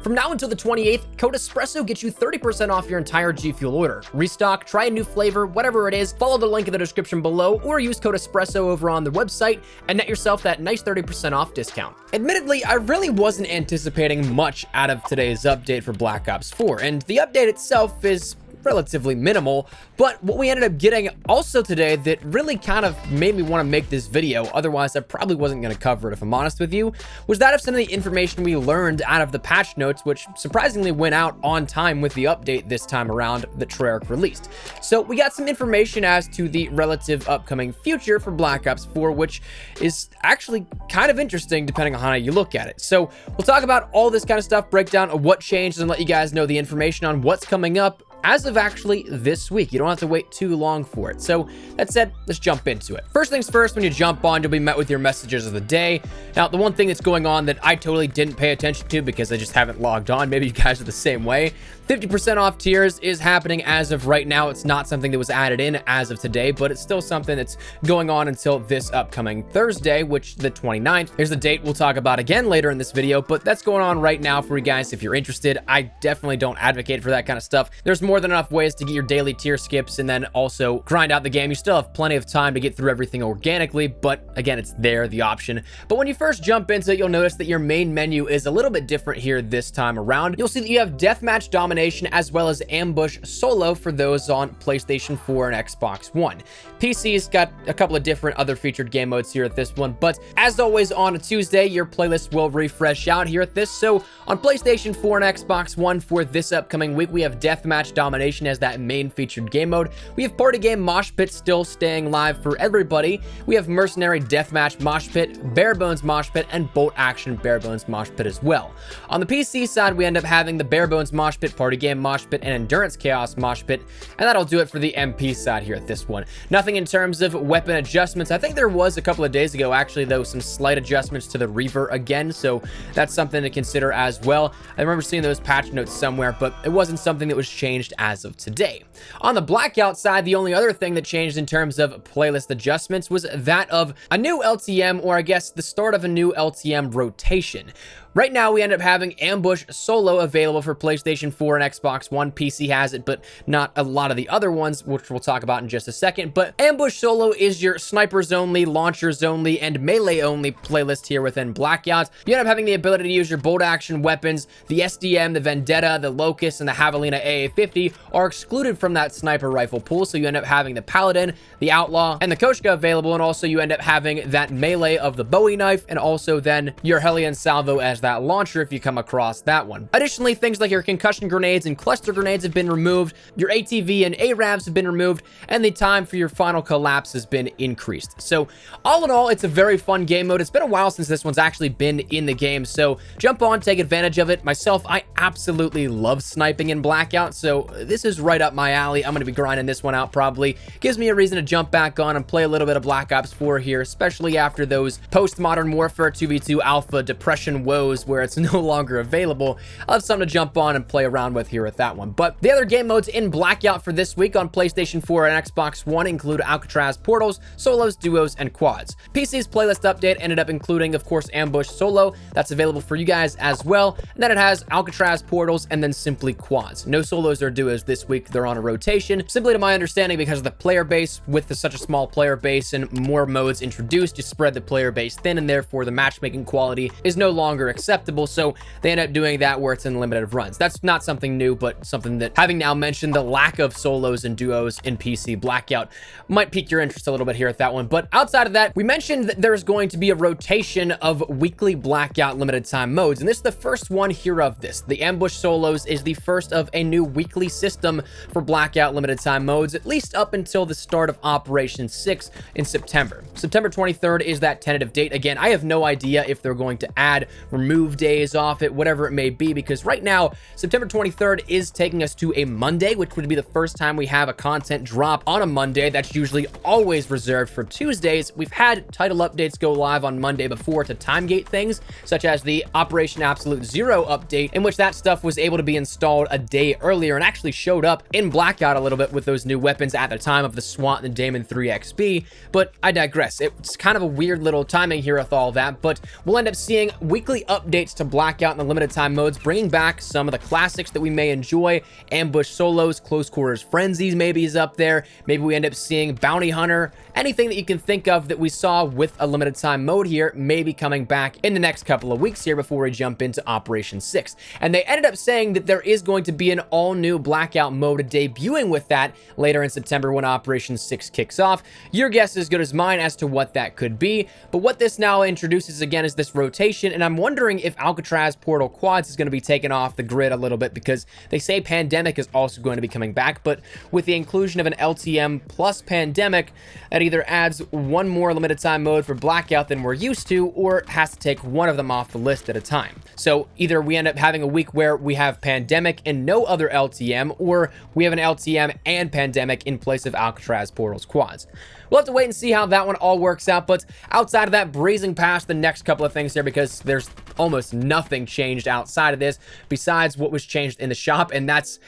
From now until the 28th, code Espresso gets you 30% off your entire G Fuel order. Restock, try a new flavor, whatever it is, follow the link in the description below, or use code Espresso over on the website and net yourself that nice 30% off discount. Admittedly, I really wasn't anticipating much out of today's update for Black Ops 4, and the update itself is relatively minimal, but what we ended up getting also today that really kind of made me want to make this video, otherwise I probably wasn't going to cover it if I'm honest with you, was that of some of the information we learned out of the patch notes, which surprisingly went out on time with the update this time around that Treyarch released. So we got some information as to the relative upcoming future for Black Ops 4, which is actually kind of interesting depending on how you look at it. So we'll talk about all this kind of stuff, breakdown of what changed, and let you guys know the information on what's coming up as of actually this week. You don't have to wait too long for it. So that said, let's jump into it. First things first, when you jump on, you'll be met with your messages of the day. Now, the one thing that's going on that I totally didn't pay attention to because I just haven't logged on, maybe you guys are the same way, 50% off tiers is happening as of right now. It's not something that was added in as of today, but it's still something that's going on until this upcoming Thursday, which the 29th. Here's the date we'll talk about again later in this video, but that's going on right now for you guys if you're interested. I definitely don't advocate for that kind of stuff. There's more than enough ways to get your daily tier skips and then also grind out the game. You still have plenty of time to get through everything organically, but again, it's there, the option. But when you first jump into it, you'll notice that your main menu is a little bit different here this time around. You'll see that you have Deathmatch Domination as well as Ambush Solo for those on PlayStation 4 and Xbox One. PC's got a couple of different other featured game modes here at this one, but as always on a Tuesday, your playlist will refresh out here at this. So on PlayStation 4 and Xbox One for this upcoming week, we have Deathmatch Domination as that main featured game mode. We have Party Game Mosh Pit still staying live for everybody. We have Mercenary Deathmatch Mosh Pit, Bare Bones Mosh Pit, and Bolt Action Bare Bones Mosh Pit as well. On the PC side, we end up having the Bare Bones Mosh Pit, Party Game Mosh Pit, and Endurance Chaos Mosh Pit, and that'll do it for the MP side here at this one. Nothing in terms of weapon adjustments. I think there was a couple of days ago, actually, though, some slight adjustments to the Reaver again, so that's something to consider as well. I remember seeing those patch notes somewhere, but it wasn't something that was changed as of today. On the Blackout side, the only other thing that changed in terms of playlist adjustments was that of a new LTM, or I guess the start of a new LTM rotation. Right now, we end up having Ambush Solo available for PlayStation 4 and Xbox One. PC has it, but not a lot of the other ones, which we'll talk about in just a second. But Ambush Solo is your snipers only, launchers only, and melee only playlist here within Blackout. You end up having the ability to use your bolt action weapons. The SDM, the Vendetta, the Locust, and the Javelina AA-50 are excluded from that sniper rifle pool, so you end up having the Paladin, the Outlaw, and the Koshka available, and also you end up having that melee of the Bowie knife, and also then your Hellion Salvo as that launcher if you come across that one. Additionally, things like your concussion grenades and cluster grenades have been removed, your ATV and ARAVs have been removed, and the time for your final collapse has been increased. So all in all, it's a very fun game mode. It's been a while since this one's actually been in the game, so jump on, take advantage of it. Myself, I absolutely love sniping in Blackout, so this is right up my alley. I'm going to be grinding this one out probably. Gives me a reason to jump back on and play a little bit of Black Ops 4 here, especially after those post-Modern Warfare 2v2 alpha depression woes where it's no longer available. I'll have something to jump on and play around with here with that one. But the other game modes in Blackout for this week on PlayStation 4 and Xbox One include Alcatraz Portals, Solos, Duos, and Quads. PC's playlist update ended up including, of course, Ambush Solo. That's available for you guys as well. And then it has Alcatraz Portals and then simply Quads. No Solos or Duos this week. They're on a rotation. Simply to my understanding, because of the player base, with such a small player base and more modes introduced, you spread the player base thin, and therefore the matchmaking quality is no longer acceptable, so they end up doing that where it's in limited runs. That's not something new, but something that, having now mentioned the lack of solos and duos in PC Blackout, might pique your interest a little bit here at that one. But outside of that, we mentioned that there's going to be a rotation of weekly Blackout limited time modes, and this is the first one here of this. The Ambush Solos is the first of a new weekly system for Blackout limited time modes, at least up until the start of Operation 6 in September. September 23rd is that tentative date. Again, I have no idea if they're going to add, remove days off it, whatever it may be, because right now, September 23rd is taking us to a Monday, which would be the first time we have a content drop on a Monday. That's usually always reserved for Tuesdays. We've had title updates go live on Monday before to timegate things, such as the Operation Absolute Zero update, in which that stuff was able to be installed a day earlier and actually showed up in Blackout a little bit with those new weapons at the time of the SWAT and the Damon 3 XP, but I digress. It's kind of a weird little timing here with all that, but we'll end up seeing weekly updates updates to Blackout and the limited time modes, bringing back some of the classics that we may enjoy. Ambush solos, close quarters frenzies maybe is up there. Maybe we end up seeing Bounty Hunter. Anything that you can think of that we saw with a limited time mode here may be coming back in the next couple of weeks here before we jump into Operation 6. And they ended up saying that there is going to be an all-new Blackout mode debuting with that later in September when Operation 6 kicks off. Your guess is as good as mine as to what that could be. But what this now introduces again is this rotation, and I'm wondering if Alcatraz Portal Quads is going to be taken off the grid a little bit, because they say Pandemic is also going to be coming back, but with the inclusion of an LTM plus Pandemic, that either adds one more limited time mode for Blackout than we're used to, or has to take one of them off the list at a time. So either we end up having a week where we have Pandemic and no other LTM, or we have an LTM and Pandemic in place of Alcatraz Portals Quads. We'll have to wait and see how that one all works out, but outside of that, breezing past the next couple of things here, because there's almost nothing changed outside of this besides what was changed in the shop, and that's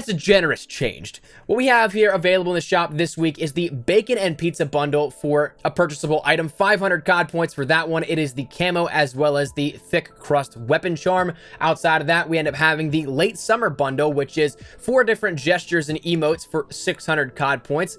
a generous changed. What we have here available in the shop this week is the Bacon and Pizza Bundle for a purchasable item. 500 COD points for that one. It is the camo as well as the thick crust weapon charm. Outside of that, we end up having the Late Summer Bundle, which is 4 different gestures and emotes for 600 COD points.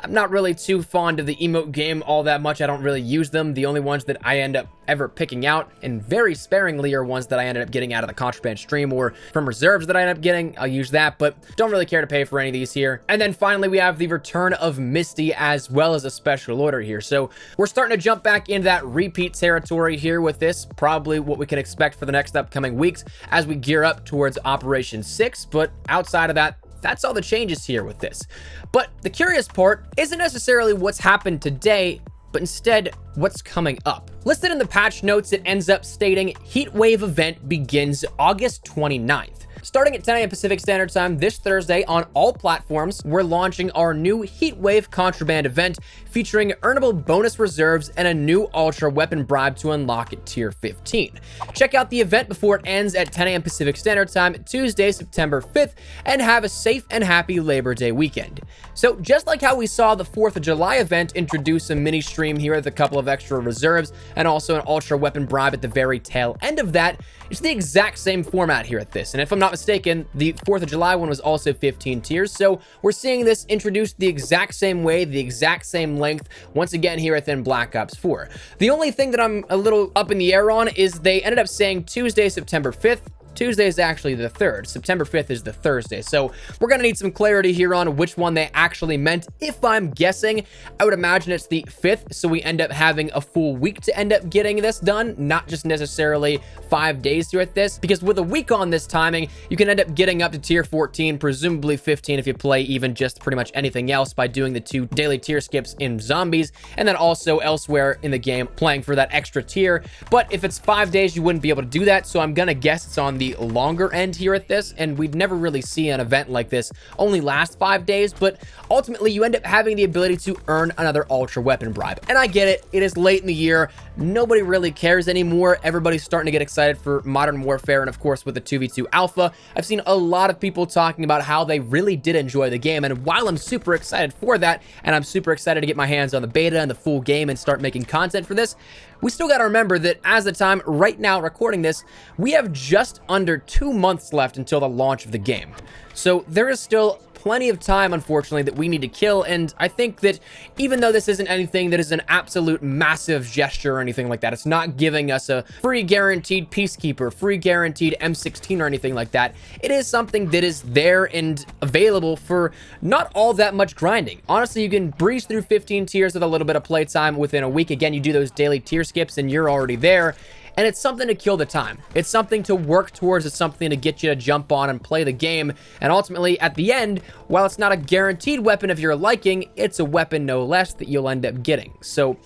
I'm not really too fond of the emote game all that much. I don't really use them. The only ones that I end up ever picking out, and very sparingly, are ones that I ended up getting out of the contraband stream or from reserves that I end up getting. I'll use that, but don't really care to pay for any of these here. And then finally, we have the return of Misty as well as a special order here. So we're starting to jump back into that repeat territory here with this. Probably what we can expect for the next upcoming weeks as we gear up towards Operation 6. But outside of that, that's all the changes here with this. But the curious part isn't necessarily what's happened today, but instead what's coming up. Listed in the patch notes, it ends up stating Heatwave event begins August 29th. Starting at 10 a.m. Pacific Standard Time this Thursday on all platforms, we're launching our new Heatwave Contraband event featuring earnable bonus reserves and a new Ultra Weapon Bribe to unlock at Tier 15. Check out the event before it ends at 10 a.m. Pacific Standard Time Tuesday, September 5th, and have a safe and happy Labor Day weekend. So just like how we saw the 4th of July event introduce a mini stream here with a couple of extra reserves and also an Ultra Weapon Bribe at the very tail end of that, it's the exact same format here at this. And if I'm not mistaken, the 4th of July one was also 15 tiers, so we're seeing this introduced the exact same way, the exact same length, once again here within Black Ops 4. The only thing that I'm a little up in the air on is they ended up saying Tuesday, September 5th. Tuesday is actually the 3rd. September 5th is the Thursday. So we're going to need some clarity here on which one they actually meant. If I'm guessing, I would imagine it's the 5th. So we end up having a full week to end up getting this done, not just necessarily 5 days here at this. Because with a week on this timing, you can end up getting up to tier 14, presumably 15 if you play even just pretty much anything else by doing the 2 daily tier skips in zombies, and then also elsewhere in the game playing for that extra tier. But if it's 5 days, you wouldn't be able to do that. So I'm going to guess it's on the longer end here at this, and we'd never really see an event like this only last 5 days, but ultimately you end up having the ability to earn another Ultra Weapon Bribe. And I get it, it is late in the year, nobody really cares anymore, everybody's starting to get excited for Modern Warfare, and of course with the 2v2 alpha, I've seen a lot of people talking about how they really did enjoy the game, and while I'm super excited for that, and I'm super excited to get my hands on the beta and the full game and start making content for this, we still got to remember that as the time right now recording this, we have just under 2 months left until the launch of the game. So there is still plenty of time, unfortunately, that we need to kill, and I think that even though this isn't anything that is an absolute massive gesture or anything like that, it's not giving us a free guaranteed Peacekeeper, free guaranteed M16 or anything like that, it is something that is there and available for not all that much grinding. Honestly, you can breeze through 15 tiers with a little bit of playtime within a week. Again, you do those daily tier skips and you're already there. And it's something to kill the time. It's something to work towards. It's something to get you to jump on and play the game. And ultimately, at the end, while it's not a guaranteed weapon of your liking, it's a weapon no less that you'll end up getting. So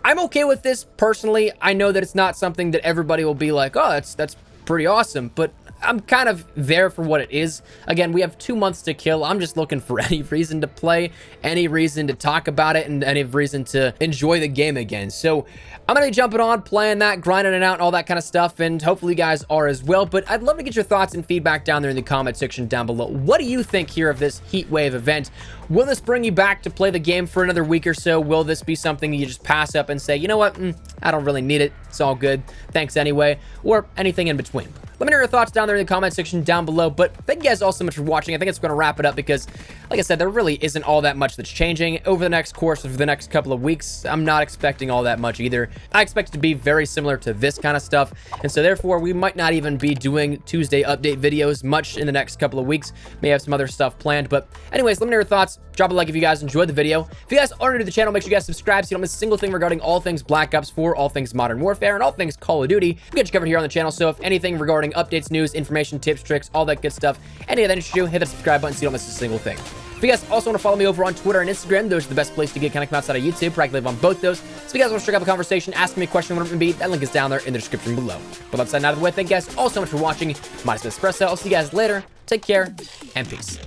I'm okay with this personally. I know that it's not something that everybody will be like, oh, that's pretty awesome. But I'm kind of there for what it is. Again, we have 2 months to kill. I'm just looking for any reason to play, any reason to talk about it, and any reason to enjoy the game again. So I'm going to be jumping on, playing that, grinding it out, and all that kind of stuff, and hopefully you guys are as well. But I'd love to get your thoughts and feedback down there in the comment section down below. What do you think here of this heat wave event? Will this bring you back to play the game for another week or so? Will this be something you just pass up and say, you know what, I don't really need it, it's all good, thanks anyway, or anything in between? Let me know your thoughts down there in the comment section down below. But thank you guys all so much for watching. I think it's going to wrap it up because, like I said, there really isn't all that much that's changing over the next course of the next couple of weeks. I'm not expecting all that much either. I expect it to be very similar to this kind of stuff. And so therefore, we might not even be doing Tuesday update videos much in the next couple of weeks. May have some other stuff planned. But anyways, let me know your thoughts. Drop a like if you guys enjoyed the video. If you guys are new to the channel, make sure you guys subscribe so you don't miss a single thing regarding all things Black Ops 4, all things Modern Warfare, and all things Call of Duty. We get you covered here on the channel. So if anything regarding updates, news, information, tips, tricks, all that good stuff, any of that interests you, hit the subscribe button so you don't miss a single thing. If you guys also want to follow me over on Twitter and Instagram, those are the best place to get content outside of YouTube. I live on both those. So if you guys want to strike up a conversation, ask me a question, whatever it may be, that link is down there in the description below. But outside and out of the way, thank you guys all so much for watching. My name is Espresso. I'll see you guys later. Take care and peace.